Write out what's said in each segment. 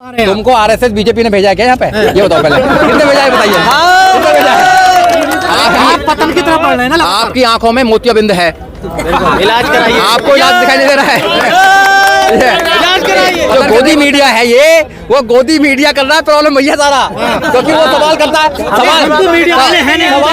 तुमको RSS BJP ने भेजा है क्या यहाँ पे? ये बताओ पहले, किसने भेजा है बताइए? किसने भेजा है? आप पतन की तरफ बढ़ रहे हैं ना। आपकी आंखों में मोतियाबिंद है, इलाज कराइए। आपको इलाज दिखाई नहीं दे रहा है? इलाज कराइए। जो गोदी मीडिया है ये, वो गोदी मीडिया कर रहा है प्रॉब्लम भैया सारा, क्योंकि वो सवाल करता है, सवाल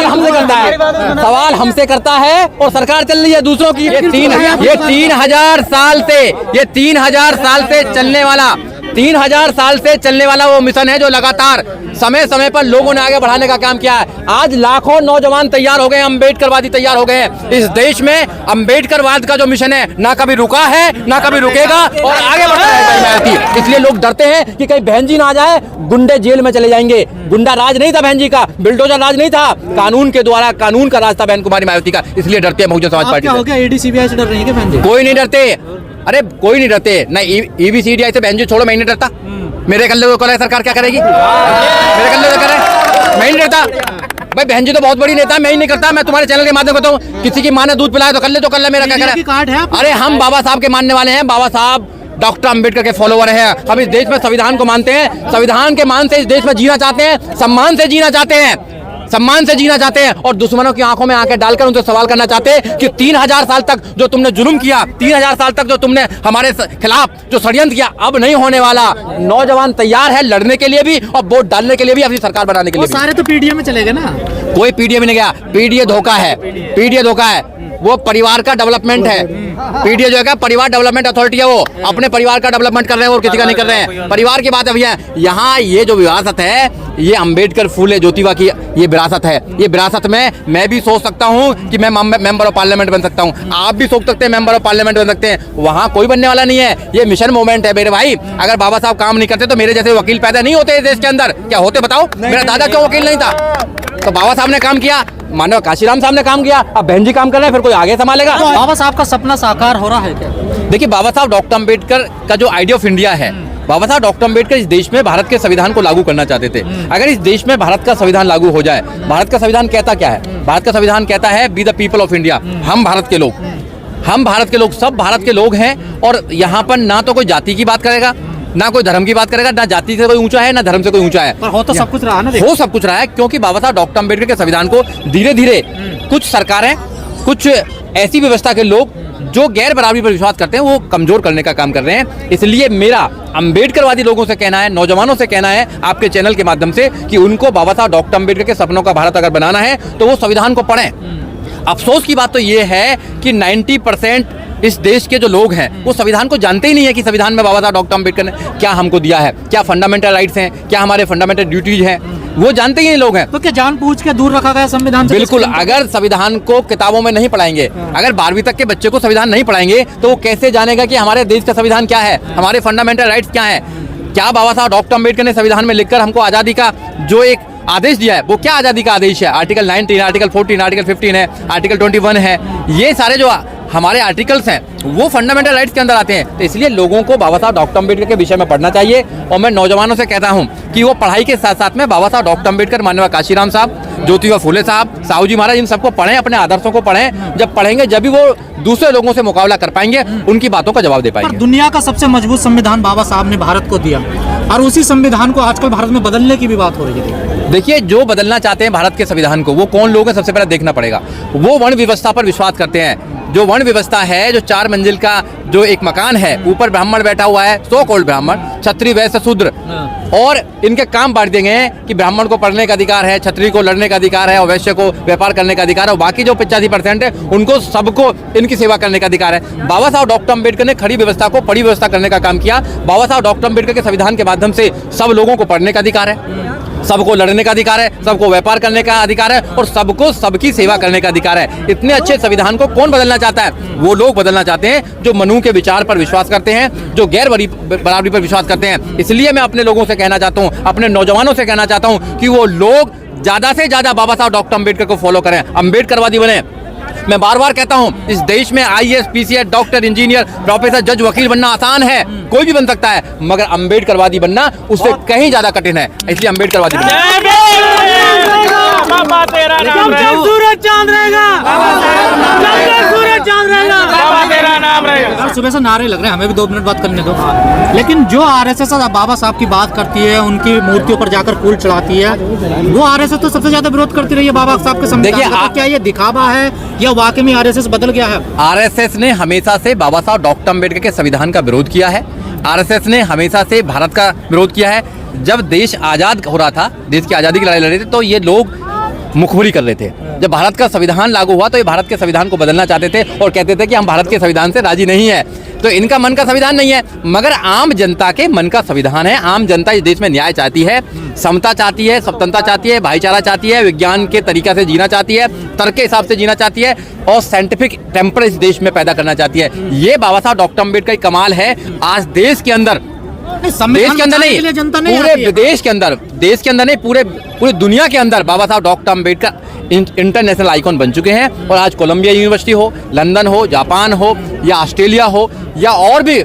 हमसे करता है, सवाल हमसे करता है और सरकार चल रही है दूसरों की। ये 3000 साल से, ये 3000 साल से चलने वाला, 3000 साल से चलने वाला वो मिशन है जो लगातार समय समय पर लोगों ने आगे बढ़ाने का काम किया है। आज लाखों नौजवान तैयार हो गए, अम्बेडकरवादी तैयार हो गए हैं। इस देश में अम्बेडकरवाद का जो मिशन है ना कभी रुका है ना कभी रुकेगा और आगे बढ़ता रहेगा। इसलिए लोग डरते हैं कि कहीं बहन जी ना आ जाए, गुंडे जेल में चले जाएंगे। गुंडा राज नहीं था बहन जी का, बिल्डोजर राज नहीं था, कानून के द्वारा, कानून का राज था बहन कुमारी मायावती का। इसलिए डरते हैं बहुजन समाज पार्टी से। ईडी सीबीआई से डर रही है बहन जी? कोई नहीं डरते, अरे कोई नहीं डरते ना। ईवी सीडीआई से बहन जी छोड़ो, मैं नहीं डरता। मेरे कल्ले को करे सरकार क्या करेगी? मेरे कल्ले को करे, मैं नहीं डरता भाई। बहन जी तो बहुत बड़ी नेता है, मैं ही नहीं करता। मैं तुम्हारे चैनल के माध्यम से कहता हूँ, किसी की माँ ने दूध पिलाया तो कर ले, तो कर ले, मेरा क्या करे? अरे हम बाबा साहब के मानने वाले हैं, बाबा साहब डॉक्टर अंबेडकर के फॉलोवर हैं। हम इस देश में संविधान को मानते हैं, संविधान के मान से इस देश में जीना चाहते हैं, सम्मान से जीना चाहते हैं, सम्मान से जीना चाहते हैं और दुश्मनों की आंखों में आंखें डालकर उनसे सवाल करना चाहते हैं कि 3000 साल तक जो तुमने जुल्म किया, 3000 साल तक जो तुमने हमारे खिलाफ जो षड्यंत्र किया, अब नहीं होने वाला। नौजवान तैयार है लड़ने के लिए भी और वोट डालने के लिए भी, अपनी सरकार बनाने के लिए भी। सारे तो पीडीए में चले गए ना। कोई पीडीए में नहीं गया, पीडीए धोखा है, पीडीए धोखा है। वो परिवार का डेवलपमेंट है, पीडीए जो है परिवार डेवलपमेंट अथॉरिटी है, वो अपने परिवार का डेवलपमेंट कर रहे हैं और किसी का नहीं कर रहे हैं। परिवार की बात है भैया। यहाँ ये जो विरासत है, ये अंबेडकर फूले ज्योतिबा की ये विरासत है। ये विरासत में मैं भी सोच सकता हूँ कि मैं मेंबर ऑफ पार्लियामेंट बन सकता हूँ, आप भी सोच सकते हैं मेंबर ऑफ पार्लियामेंट बन सकते हैं। वहाँ कोई बनने वाला नहीं है, ये मिशन मूवमेंट है मेरे भाई। अगर बाबा साहब काम नहीं करते तो मेरे जैसे वकील पैदा नहीं होते इस देश के अंदर। क्या होते बताओ? मेरा दादा क्यों वकील नहीं था? तो बाबा साहब ने काम किया, मानव काशीराम साहब ने काम किया, अब बहन जी काम कर रहे हैं, फिर कोई आगे संभालेगा? बाबा साहब का सपना साकार हो रहा है क्या? देखिए, बाबा साहब डॉक्टर अंबेडकर का जो आइडिया ऑफ इंडिया है, बाबा साहब डॉक्टर अंबेडकर इस देश में भारत के संविधान को लागू करना चाहते थे। अगर इस देश में भारत का संविधान लागू हो जाए, भारत का संविधान कहता क्या है? भारत का संविधान कहता है be the people of India, हम भारत के लोग, हम भारत के लोग, सब भारत के लोग हैं। और यहाँ पर ना तो कोई जाति की बात करेगा, ना कोई धर्म की बात करेगा, ना जाति से कोई ऊंचा है ना धर्म से कोई ऊंचा है। पर हो तो सब कुछ रहा ना, हो सब कुछ रहा है, क्योंकि बाबा साहब डॉक्टर अंबेडकर के संविधान को धीरे धीरे कुछ सरकारें, कुछ ऐसी व्यवस्था के लोग जो गैर बराबरी पर विश्वास करते हैं, वो कमजोर करने का काम कर रहे हैं। इसलिए मेरा अंबेडकरवादी लोगों से कहना है, नौजवानों से कहना है आपके चैनल के माध्यम से कि उनको बाबा साहब डॉक्टर अंबेडकर के सपनों का भारत अगर बनाना है तो वो संविधान को पढ़ें। अफसोस की बात तो ये है कि 90% इस देश के जो लोग हैं वो संविधान को जानते ही नहीं है कि संविधान में बाबा साहब डॉक्टर अंबेडकर ने क्या हमको दिया है, क्या फंडामेंटल राइट्स हैं, क्या हमारे फंडामेंटल ड्यूटीज हैं, वो जानते ही नहीं लोग हैं। तो क्या जानबूझ के दूर रखा गया संविधान से? बिल्कुल। अगर संविधान को किताबों में नहीं पढ़ाएंगे, अगर 12वीं तक के बच्चे को संविधान नहीं पढ़ाएंगे तो वो कैसे जानेगा कि हमारे देश का संविधान क्या है, हमारे फंडामेंटल राइट्स क्या है? क्या बाबा साहब डॉक्टर अंबेडकर ने संविधान में लिखकर हमको आज़ादी का जो एक आदेश दिया है, वो क्या आज़ादी का आदेश है? आर्टिकल 19, आर्टिकल 14, आर्टिकल 15 है, आर्टिकल 21 है। ये सारे जो हमारे आर्टिकल्स हैं वो फंडामेंटल राइट्स के अंदर आते हैं। तो इसलिए लोगों को बाबा साहब डॉक्टर अंबेडकर के विषय में पढ़ना चाहिए। और मैं नौजवानों से कहता हूं कि वो पढ़ाई के साथ साथ में बाबा साहब डॉक्टर अंबेडकर, माननीय काशीराम साहब, ज्योतिबा फूले साहब, साहू जी महाराज, इन सबको पढ़ें, अपने आदर्शों को पढ़ें। जब पढ़ेंगे जब भी वो दूसरे लोगों से मुकाबला कर पाएंगे, उनकी बातों का जवाब दे पाएंगे। दुनिया का सबसे मजबूत संविधान बाबा साहब ने भारत को दिया और उसी संविधान को आजकल भारत में बदलने की भी बात हो रही है। देखिए, जो बदलना चाहते हैं भारत के संविधान को, वो कौन लोग हैं सबसे पहले देखना पड़ेगा। वो वर्ण व्यवस्था पर विश्वास करते हैं। जो वर्ण व्यवस्था है, जो 4 मंजिल का जो एक मकान है, ऊपर ब्राह्मण बैठा हुआ है, सो कॉल्ड ब्राह्मण, क्षत्रिय, वैश्य, शूद्र, और इनके काम बांट दिए गए हैं कि ब्राह्मण को पढ़ने का अधिकार है, क्षत्रिय को लड़ने का अधिकार है और वैश्य को व्यापार करने का अधिकार है, और बाकी जो 85% है उनको सबको इनकी सेवा करने का अधिकार है। बाबा साहब डॉक्टर अंबेडकर ने खड़ी व्यवस्था को बड़ी व्यवस्था करने का काम किया। बाबा साहब डॉक्टर अंबेडकर के संविधान के माध्यम से सब लोगों को पढ़ने का अधिकार है, सबको लड़ने का अधिकार है, सबको व्यापार करने का अधिकार है और सबको सबकी सेवा करने का अधिकार है। इतने अच्छे संविधान को कौन बदलना चाहता है? वो लोग बदलना चाहते हैं जो मनु के विचार पर विश्वास करते हैं, जो गैर बराबरी पर विश्वास करते हैं। इसलिए मैं अपने लोगों से कहना चाहता हूँ, अपने नौजवानों से कहना चाहता हूँ कि वो लोग ज्यादा से ज्यादा बाबा साहब डॉक्टर अंबेडकर को फॉलो करें, अंबेडकरवादी बने। मैं बार बार कहता हूं, इस देश में IAS, PCS, doctor, engineer, professor, जज, वकील बनना आसान है, कोई भी बन सकता है, मगर अंबेडकरवादी बनना उससे कहीं ज्यादा कठिन है। इसलिए अंबेडकरवादी बनना। बाबा तेरा नाम रहेगा, सूरज चांद रहेगा, सूरज चांद रहेगा, बाबा तेरा नाम रहेगा। यार सुबह से नारे लग रहे हैं, हमें भी 2 मिनट बात करने दो। लेकिन जो आरएसएस बाबा साहब की बात करती है, उनकी मूर्तियों पर जाकर फूल चढ़ाती है, वो आरएसएस तो सबसे ज्यादा विरोध करती रही है बाबा साहब के संविधान देखिए, का। तो क्या ये दिखावा है या वाकई में आरएसएस बदल गया है? आरएसएस ने हमेशा से बाबा साहब डॉक्टर अम्बेडकर के संविधान का विरोध किया है। आरएसएस ने हमेशा से भारत का विरोध किया है। जब देश आज़ाद हो रहा था, देश की आज़ादी की लड़ाई लड़ रहे थे, तो ये लोग मुखबिरी कर रहे थे। जब भारत का संविधान लागू हुआ तो ये भारत के संविधान को बदलना चाहते थे और कहते थे कि हम भारत के संविधान से राजी नहीं है। तो इनका मन का संविधान नहीं है, मगर आम जनता के मन का संविधान है। आम जनता इस देश में न्याय चाहती है, समता चाहती है, स्वतंत्रता चाहती है, भाईचारा चाहती है, विज्ञान के तरीका से जीना चाहती है, तर्क के हिसाब से जीना चाहती है और साइंटिफिक टेम्पर इस देश में पैदा करना चाहती है। ये बाबा साहब डॉक्टर अम्बेडकर का कमाल है। आज देश के अंदर, देश के अंदर नहीं, पूरे देश के अंदर, देश के अंदर नहीं, पूरे दुनिया के अंदर बाबा Saheb doctor Ambedkar international icon बन चुके हैं। और आज कोलंबिया यूनिवर्सिटी हो, लंदन हो, जापान हो या ऑस्ट्रेलिया हो या और भी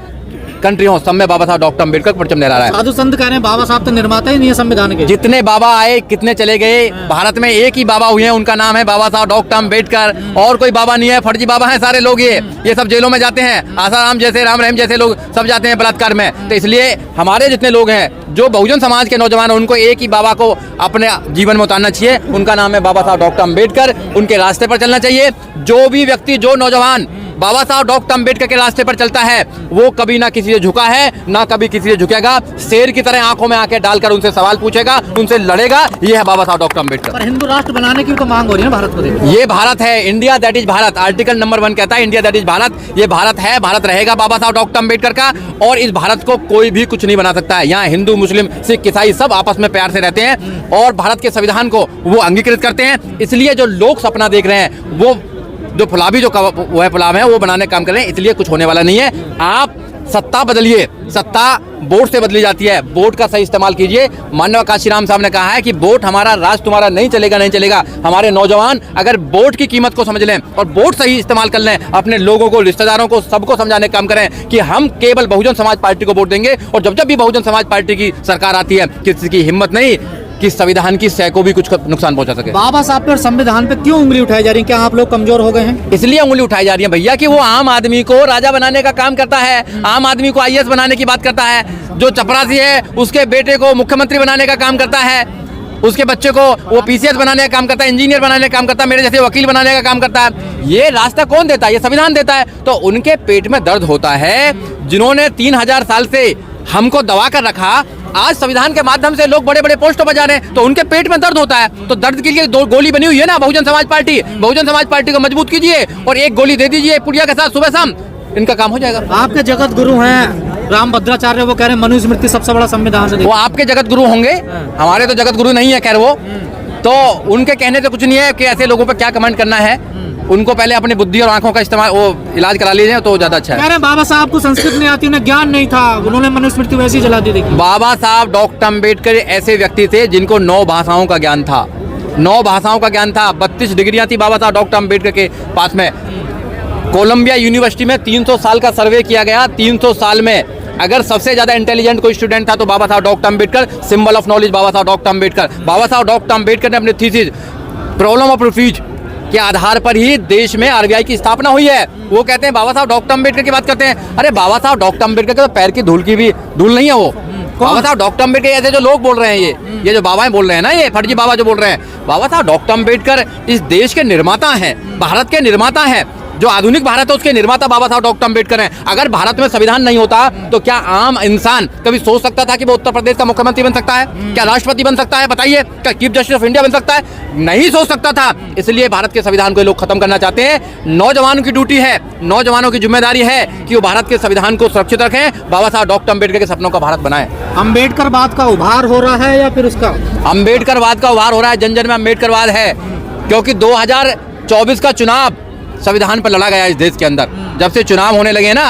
कंट्री हो, सब में बाबा साहब डॉक्टर अम्बेडकर परचम लहरा रहा है। साधु संत कह रहे हैं बाबा साहब तो निर्माता ही नहीं है संविधान के। जितने बाबा आए, कितने चले गए, भारत में एक ही बाबा हुए हैं, उनका नाम है बाबा साहब डॉक्टर अम्बेडकर। और कोई बाबा नहीं है, फर्जी बाबा हैं सारे लोग। ये सब जेलों में जाते हैं, आसाराम जैसे, राम रहीम जैसे लोग सब जाते हैं बलात्कार में। तो इसलिए हमारे जितने लोग हैं जो बहुजन समाज के नौजवान हैं, उनको एक ही बाबा को अपने जीवन में उतारना चाहिए। उनका नाम है बाबा साहब डॉक्टर अम्बेडकर। उनके रास्ते पर चलना चाहिए। जो भी व्यक्ति, जो नौजवान बाबा साहब डॉक्टर अम्बेडकर के रास्ते पर चलता है, वो कभी ना किसी से झुका है, ना कभी किसी से झुकेगा। शेर की तरह आंखों में आंखें डालकर उनसे सवाल पूछेगा, उनसे लड़ेगा। ये है बाबा साहब डॉक्टर अम्बेडकर। पर हिंदू राष्ट्र बनाने की तो मांग हो रही है ना भारत को। ये भारत है, India that is Bharat. Article number 1 कहता है इंडिया दैट इज भारत। ये भारत है, भारत रहेगा बाबा साहब डॉक्टर अम्बेडकर का। और इस भारत को कोई भी कुछ नहीं बना सकता है। यहाँ हिंदू, मुस्लिम, सिख, ईसाई सब आपस में प्यार से रहते हैं और भारत के संविधान को वो अंगीकृत करते हैं। इसलिए जो लोग सपना देख रहे हैं, वो जो फुलावी जो वो है पुलाव है, वो बनाने का काम कर रहे हैं। इसलिए कुछ होने वाला नहीं है। आप सत्ता बदलिए, सत्ता वोट से बदली जाती है। वोट का सही इस्तेमाल कीजिए। मानव काशीराम साहब ने कहा है कि वोट हमारा, राज तुम्हारा नहीं चलेगा, नहीं चलेगा। हमारे नौजवान अगर वोट की कीमत को समझ लें और वोट सही इस्तेमाल कर लें, अपने लोगों को, रिश्तेदारों को, सबको समझाने का काम करें कि हम केवल बहुजन समाज पार्टी को वोट देंगे। और जब जब भी बहुजन समाज पार्टी की सरकार आती है, किसी की हिम्मत नहीं कि संविधान की सह को भी कुछ नुकसान पहुंचा सके। बाबा साहब पे और संविधान पे क्यों उंगली उठाई जा रही है? क्या आप लोग कमजोर हो गए हैं? इसलिए उंगली उठाई जा रही है भैया कि वो आम आदमी को राजा बनाने का काम करता है, आम आदमी को आईएएस बनाने की बात करता है। जो चपरासी है उसके बेटे को मुख्यमंत्री बनाने का काम करता है, उसके बच्चे को वो पीसीएस बनाने का काम करता है, इंजीनियर बनाने का काम करता है, मेरे जैसे वकील बनाने का काम करता है। ये रास्ता कौन देता है? ये संविधान देता है। तो उनके पेट में दर्द होता है। जिन्होंने 3000 साल से हमको दबा कर रखा, आज संविधान के माध्यम से लोग बड़े बड़े पोस्टों पर जा रहे हैं, तो उनके पेट में दर्द होता है। तो दर्द के लिए 2 गोली बनी हुई है ना, बहुजन समाज पार्टी। बहुजन समाज पार्टी को मजबूत कीजिए और 1 गोली दे दीजिए पुड़िया के साथ सुबह शाम, इनका काम हो जाएगा। आपके जगत गुरु हैं रामभद्राचार्य, वो कह रहे हैं मनुस्मृति सबसे बड़ा संविधान है। वो आपके जगत गुरु होंगे, हमारे तो जगत गुरु नहीं है। खैर वो तो उनके कहने से कुछ नहीं है कि ऐसे लोगों पर क्या कमेंट करना है। उनको पहले अपनी बुद्धि और आंखों का इस्तेमाल, वो इलाज करा लीजिए तो ज्यादा अच्छा है। कह रहे हैं बाबा साहब को संस्कृत नहीं आती, उन्हें ज्ञान नहीं था, उन्होंने मनुस्मृति वैसे ही जला दी। देखिए, बाबा साहब डॉक्टर अम्बेडकर ऐसे व्यक्ति थे जिनको 9 भाषाओं का ज्ञान था। 9 भाषाओं का ज्ञान था। 32 डिग्रियां थी बाबा साहब डॉक्टर अम्बेडकर के पास में। कोलंबिया यूनिवर्सिटी में 300 साल का सर्वे किया गया। 300 साल में अगर सबसे ज्यादा इंटेलिजेंट कोई स्टूडेंट था तो Baba Saheb doctor Ambedkar. Symbol of knowledge Baba Saheb doctor Ambedkar. Baba Saheb doctor Ambedkar ने अपनी थीसिस प्रॉब्लम ऑफ रिफ्यूज के आधार पर ही देश में आरबीआई की स्थापना हुई है। वो कहते हैं बाबा साहब डॉक्टर अम्बेडकर की बात करते हैं। अरे बाबा साहब डॉक्टर अम्बेडकर के तो पैर की धूल की भी धूल नहीं है वो। बाबा साहब डॉक्टर अम्बेडकर ऐसे जो लोग बोल रहे हैं, ये जो बाबाएं बोल रहे हैं ना, ये फर्जी बाबा जो बोल रहे हैं, बाबा साहब डॉक्टर अम्बेडकर इस देश के निर्माता हैं, भारत के निर्माता हैं। जो आधुनिक भारत है उसके निर्माता बाबा साहब डॉक्टर अम्बेडकर हैं। अगर भारत में संविधान नहीं होता तो क्या आम इंसान कभी सोच सकता था कि वो उत्तर प्रदेश का मुख्यमंत्री बन सकता है? क्या राष्ट्रपति बन सकता है? बताइए, क्या चीफ जस्टिस ऑफ इंडिया बन सकता है? नहीं सोच सकता था। इसलिए भारत के संविधान को लोग खत्म करना चाहते हैं। नौजवानों की ड्यूटी है, नौजवानों की जिम्मेदारी है कि वो भारत के संविधान को सुरक्षित रखें, बाबा साहब डॉक्टर अम्बेडकर के सपनों का भारत बनाएं। अम्बेडकरवाद का उभार हो रहा है या फिर उसका? अम्बेडकरवाद का उभार हो रहा है, जन जन में अम्बेडकरवाद है। क्योंकि 2024 का चुनाव संविधान पर लड़ा गया इस देश के अंदर। जब से चुनाव होने लगे ना,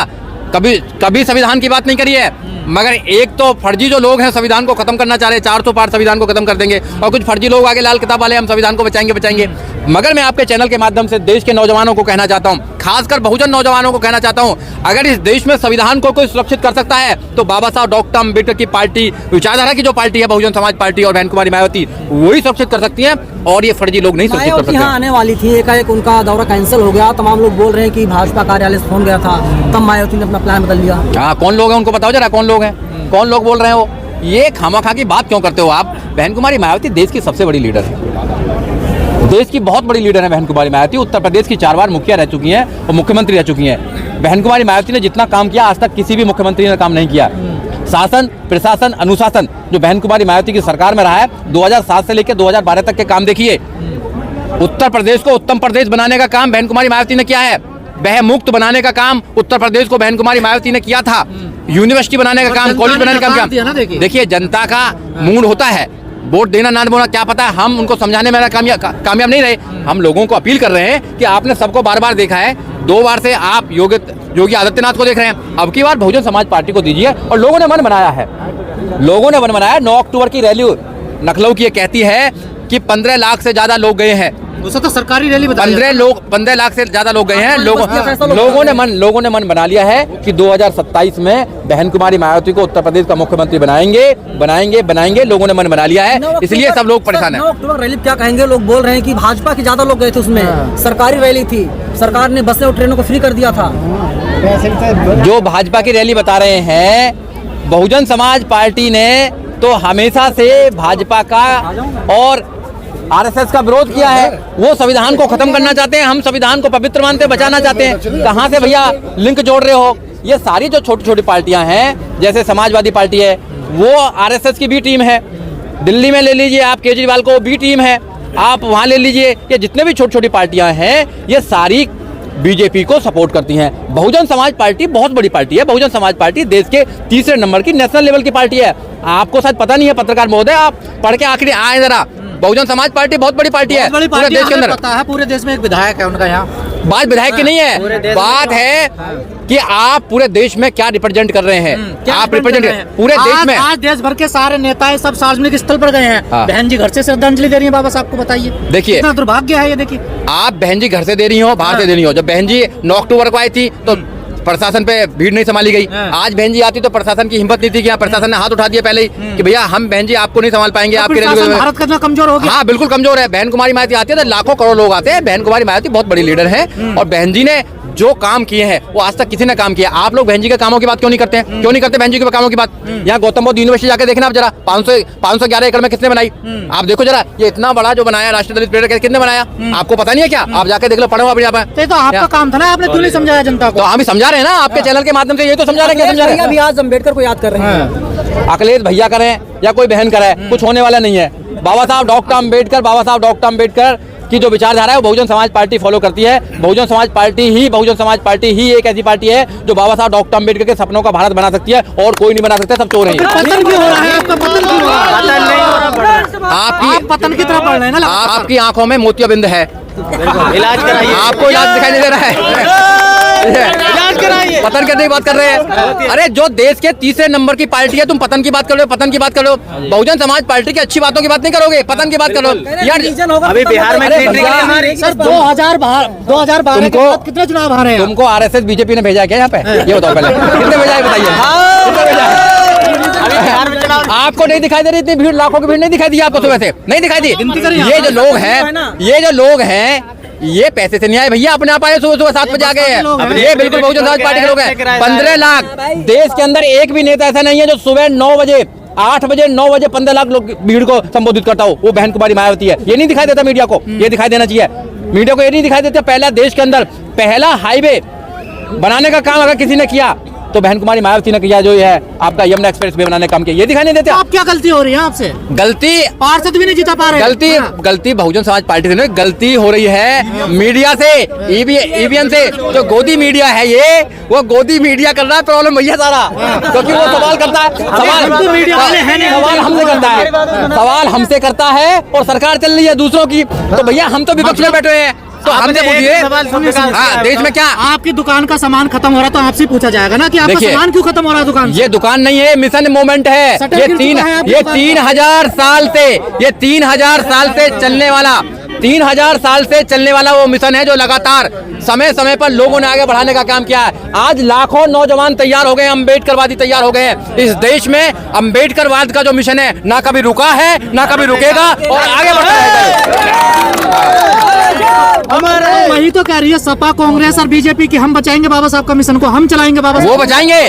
कभी संविधान की बात नहीं करी है। मगर एक तो फर्जी जो लोग हैं संविधान को खत्म करना चाह रहे हैं, 400 पार संविधान को खत्म कर देंगे, और कुछ फर्जी लोग आगे लाल किताब वाले हम संविधान को बचाएंगे। मगर मैं आपके चैनल के माध्यम से देश के नौजवानों को कहना चाहता हूं, खासकर बहुजन नौजवानों को कहना चाहता हूं, अगर इस देश में संविधान को कोई सुरक्षित कर सकता है तो बाबा साहब डॉक्टर अम्बेडकर की पार्टी, विचारधारा की जो पार्टी है बहुजन समाज पार्टी और बहन कुमारी मायावती, वही सुरक्षित कर सकती है, और ये फर्जी लोग नहीं सुरक्षित कर सकते। यहाँ आने वाली थी, एकाएक उनका दौरा कैंसिल हो गया। तमाम लोग बोल रहे हैं कि भाजपा कार्यालय से फोन गया था, तब मायावती ने अपना प्लान बदल लिया। हाँ, कौन लोग हैं उनको बताओ जरा, कौन लोग हैं, कौन लोग बोल रहे हो? ये खामखा की बात क्यों करते हो आप? बहन कुमारी मायावती देश की सबसे बड़ी लीडर है, देश की बहुत बड़ी लीडर है बहन कुमारी मायावती। उत्तर प्रदेश की 4 बार मुखिया रह चुकी हैं और मुख्यमंत्री रह चुकी हैं। बहन कुमारी मायावती ने जितना काम किया आज तक किसी भी मुख्यमंत्री ने काम नहीं किया। शासन, प्रशासन, अनुशासन जो बहन कुमारी मायावती की सरकार में रहा है, 2007 से लेकर 2012 तक के काम देखिए। उत्तर प्रदेश को उत्तम प्रदेश बनाने का काम बहन कुमारी मायावती ने किया है। वह मुक्त बनाने का काम उत्तर प्रदेश को बहन कुमारी मायावती ने किया था। यूनिवर्सिटी बनाने का काम, कॉलेज बनाने का काम। देखिए, जनता का मूड होता है, वोट देना ना देना क्या पता है, हम उनको समझाने में कामयाब नहीं रहे। हम लोगों को अपील कर रहे हैं कि आपने सबको बार बार देखा है, 2 बार से आप योगी आदित्यनाथ को देख रहे हैं, अब की बार बहुजन समाज पार्टी को दीजिए। और लोगों ने मन बनाया है, 9 अक्टूबर की रैली लखनऊ की कहती है कि 15 लाख से ज्यादा लोग गए हैं। उसे तो सरकारी रैली 15 लाख से ज्यादा लोग गए हैं। लोगों ने मन बना लिया है कि 2027 में बहन कुमारी मायावती को उत्तर प्रदेश का मुख्यमंत्री बनाएंगे। लोगों ने मन बना लिया है, इसलिए सब लोग परेशान हैं। 9 अक्टूबर रैली क्या कहेंगे? लोग बोल रहे हैं कि भाजपा के ज्यादा लोग गए थे उसमें, सरकारी रैली थी, सरकार ने बसें और ट्रेनों को फ्री कर दिया था। जो भाजपा की रैली बता रहे हैं, बहुजन समाज पार्टी ने तो हमेशा से भाजपा का और आरएसएस का विरोध किया है। वो संविधान को खत्म करना चाहते हैं, हम संविधान को पवित्र मानते हैं, बचाना चाहते हैं। कहाँ से भैया लिंक जोड़ रहे हो? ये सारी जो छोटी छोटी पार्टियां हैं, जैसे समाजवादी पार्टी है, वो आरएसएस की भी टीम है। दिल्ली में ले लीजिए आप, केजरीवाल को भी टीम है, आप वहाँ ले लीजिए। ये जितने भी छोटी छोटी पार्टियां हैं, ये सारी बीजेपी को सपोर्ट करती हैं। बहुजन समाज पार्टी बहुत बड़ी पार्टी है। बहुजन समाज पार्टी देश के 3रे नंबर की नेशनल लेवल की पार्टी है। आपको शायद पता नहीं है, पत्रकार महोदय, आप पढ़ के आखिरी आए जरा। बहुजन समाज पार्टी बहुत बड़ी पार्टी है पूरे देश के अंदर। पता है, पूरे देश में एक विधायक है उनका यहाँ। बात विधायक की नहीं है, बात है कि आप पूरे देश में क्या रिप्रेजेंट कर रहे हैं। आप रिप्रेजेंट पूरे देश में। आज देश भर के सारे नेता सब सार्वजनिक स्थल पर गए हैं। बहन जी घर से श्रद्धांजलि दे रही है बाबा साहब को, बताइए। देखिए, कितना दुर्भाग्य है ये। देखिए, आप बहन जी घर से दे रही हो, बाहर से दे रही हो। जब बहन जी 9 अक्टूबर को आई थी तो प्रशासन पे भीड़ नहीं संभाली गई। आज बहन जी आती तो प्रशासन की हिम्मत नहीं थी कि प्रशासन ने हाथ उठा दिया पहले ही कि भैया हम बहन जी आपको नहीं संभाल पाएंगे, आपके भारत कितना कमजोर हो गया। हाँ, बिल्कुल कमजोर है। बहन कुमारी मायावती आती है तो लाखों करोड़ लोग आते हैं। बहन कुमारी मायावती बहुत बड़ी लीडर है और बहन जी ने जो काम किए हैं वो आज तक किसी ने काम किया। आप लोग बहन जी के कामों की बात क्यों नहीं करते हैं? क्यों नहीं करते बहन जी के कामों की बात? यहाँ गौतम बुद्ध यूनिवर्सिटी जाके देखना आप जरा, 511 एकड़ में किसने बनाई? आप देखो जरा, ये इतना बड़ा जो बनाया राष्ट्रीय दलित पीरियड किसने बनाया? आपको पता नहीं है क्या? आप जाके देख लो, पढ़ो अपने आप। तो आपका काम था ना, आपने क्यों नहीं समझाया जनता को? तो हम ही समझा रहे हैं ना, आपके चैनल के माध्यम से ये तो समझा रहे हैं। अभी आज अम्बेडकर को याद कर रहे हैं। अखिलेश भैया करें या कोई बहन करे, कुछ होने वाला नहीं है। बाबा साहब डॉक्टर अम्बेडकर की जो विचारधारा है वो बहुजन समाज पार्टी फॉलो करती है। बहुजन समाज पार्टी ही एक ऐसी पार्टी है जो बाबा साहब डॉक्टर अम्बेडकर के सपनों का भारत बना सकती है, और कोई नहीं बना सकता। सब चोर हैं। पतन क्यों हो रहा है आपका? पतन क्यों हो रहा है? आपकी पतन की तरफ बढ़ रहे हैं ना। आपकी आंखों में मोतियाबिंद है, इलाज कराइए। आपको इलाज दिखाई नहीं दे रहा है। इलाज कराइए। पतन करने की बात कर रहे हैं। अरे जो देश के 3रे नंबर की पार्टी है, तुम पतन की बात कर रहे हो, पतन की बात कर रहे हो। बहुजन समाज पार्टी की अच्छी बातों की बात नहीं करोगे, पतन की बात करो यार। अभी बिहार में 2012 के बाद कितने चुनाव हारे हैं? तुमको आरएसएस बीजेपी ने भेजा क्या यहाँ पे? ये बताओ पहले, कितने भेजा है बताइए? कितने भेजा है? आपको नहीं दिखाई दे रही इतनी भीड़, लाखों की भीड़ नहीं दिखाई दी आपको? सुबह से नहीं दिखाई दी। ये जो लोग हैं ये पैसे से नहीं आए भैया, अपने आप आए। सुबह 7 बजे आ गए हैं। ये बिल्कुल बहुजन समाज पार्टी के लोग हैं। 15 लाख। देश के अंदर एक भी नेता ऐसा नहीं है जो सुबह 9 बजे 8 बजे 9 बजे 15 लाख लोग भीड़ को संबोधित करता हो। वो बहन कुमारी मायावती है। ये नहीं दिखाई देता मीडिया को, ये दिखाई देना चाहिए मीडिया को। ये नहीं दिखाई देता पहला देश के अंदर पहला हाईवे बनाने का काम अगर किसी ने किया तो बहन कुमारी मायावती ने किया, जो है आपका यमुना एक्सप्रेस वे बनाने का काम किया। ये दिखाई नहीं देते। आप क्या गलती हो रही है आपसे? गलती पार्षद भी नहीं जीता पा रहे। गलती बहुजन समाज पार्टी से नहीं, गलती हो रही है मीडिया से, ईवीएम से। जो गोदी मीडिया है ये, वो गोदी मीडिया कर रहा है प्रॉब्लम भैया सारा, क्योंकि वो सवाल करता है। सवाल हमसे करता है और सरकार चल रही है दूसरों की। तो भैया हम तो विपक्ष में बैठे हैं, तो हमसे पूछिए हाँ, देश में क्या आपकी दुकान का सामान खत्म हो रहा है तो आपसे पूछा जाएगा ना कि आपका देखिए, सामान क्यों खत्म हो रहा है दुकान से? ये दुकान नहीं है, मिशन मूवमेंट है। शटर ये गिर चुका है आपकी ये दुकान 3000 साल से, ये 3000 साल से चलने वाला 3000 साल से चलने वाला वो मिशन है जो लगातार समय समय पर लोगों ने आगे बढ़ाने का काम किया है। आज लाखों नौजवान तैयार हो गए, अम्बेडकरवादी तैयार हो गए हैं। इस देश में अम्बेडकरवाद का जो मिशन है ना कभी रुका है ना कभी रुकेगा और आगे बढ़ता रहेगा। वही तो कह रही है सपा, कांग्रेस और बीजेपी की हम बचाएंगे बाबा साहब का मिशन को, हम चलाएंगे बाबा वो साहब। बचाएंगे।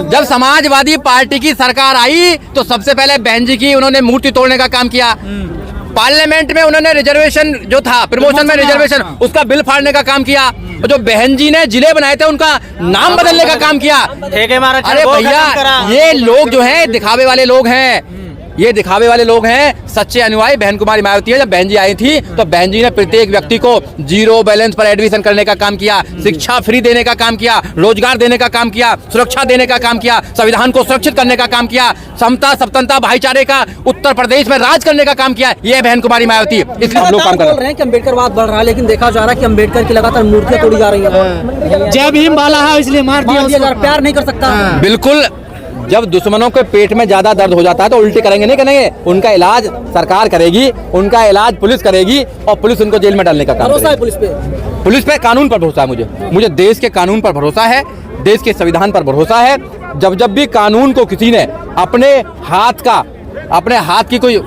जब समाजवादी पार्टी की सरकार आई तो सबसे पहले बहन जी की उन्होंने मूर्ति तोड़ने का काम किया। पार्लियामेंट में उन्होंने रिजर्वेशन जो था, प्रमोशन में रिजर्वेशन, उसका बिल फाड़ने का काम किया। और जो बहन जी ने जिले बनाए थे उनका नाम बदलने का काम किया। अरे भैया, ये लोग जो हैं दिखावे वाले लोग हैं, ये दिखावे वाले लोग हैं। सच्चे अनुयायी बहन कुमारी मायावती है। जब बहन जी आई थी तो बहन जी ने प्रत्येक व्यक्ति को 0 बैलेंस पर एडमिशन करने का काम किया, शिक्षा फ्री देने का काम किया, रोजगार देने का काम किया, सुरक्षा देने का काम किया, संविधान को सुरक्षित करने का काम किया, समता सप्तनता भाईचारे का उत्तर प्रदेश में राज करने का काम किया। ये बहन कुमारी मायावती, इसलिए हम लोग काम कर बोल रहे हैं कि अम्बेडकरवाद बढ़ रहा है, लेकिन देखा जा रहा है कि अम्बेडकर की लगातार मूर्तियां तोड़ी जा रही है। जय भीम बाला है इसलिए मार दिया उसको। प्यार नहीं कर सकता। बिल्कुल, जब दुश्मनों के पेट में ज्यादा दर्द हो जाता है तो उल्टी करेंगे नहीं करेंगे, उनका इलाज सरकार करेगी, उनका इलाज पुलिस करेगी और पुलिस उनको जेल में डालने का काम भरोसा है करेगी। पुलिस पे, कानून पर भरोसा है मुझे देश के कानून पर भरोसा है, देश के संविधान पर भरोसा है। जब भी कानून को किसी ने अपने हाथ की कोई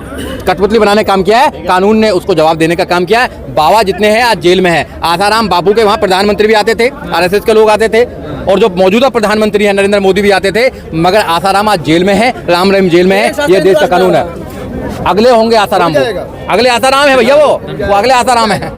कठपुतली बनाने का काम किया है, कानून ने उसको जवाब देने का काम किया है। बाबा जितने हैं आज जेल में हैं। आसाराम बापू के वहाँ प्रधानमंत्री भी आते थे, आरएसएस के लोग आते थे, और जो मौजूदा प्रधानमंत्री हैं नरेंद्र मोदी भी आते थे, मगर आसाराम आज जेल में है, राम रहीम जेल में है। ये देश का कानून है। अगले होंगे आसाराम, वो अगले आसाराम है भैया, वो अगले आसाराम है।